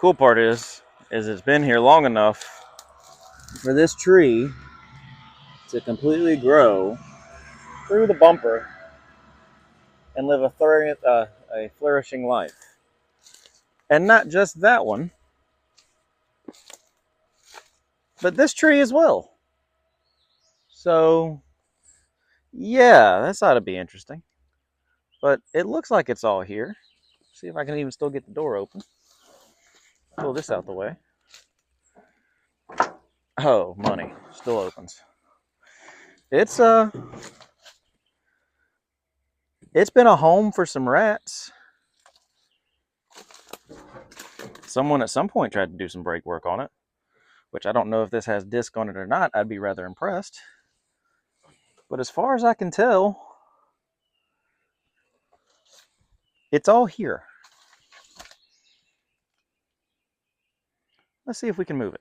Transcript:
Cool part is it's been here long enough for this tree to completely grow through the bumper and live a flourishing life. And not just that one, but this tree as well. So, yeah, that's ought to be interesting. But it looks like it's all here. See if I can even still get the door open. Pull this out the way. Oh, money. Still opens. It's it's been a home for some rats. Someone at some point tried to do some brake work on it, which I don't know if this has disc on it or not. I'd be rather impressed. But as far as I can tell, it's all here. Let's see if we can move it.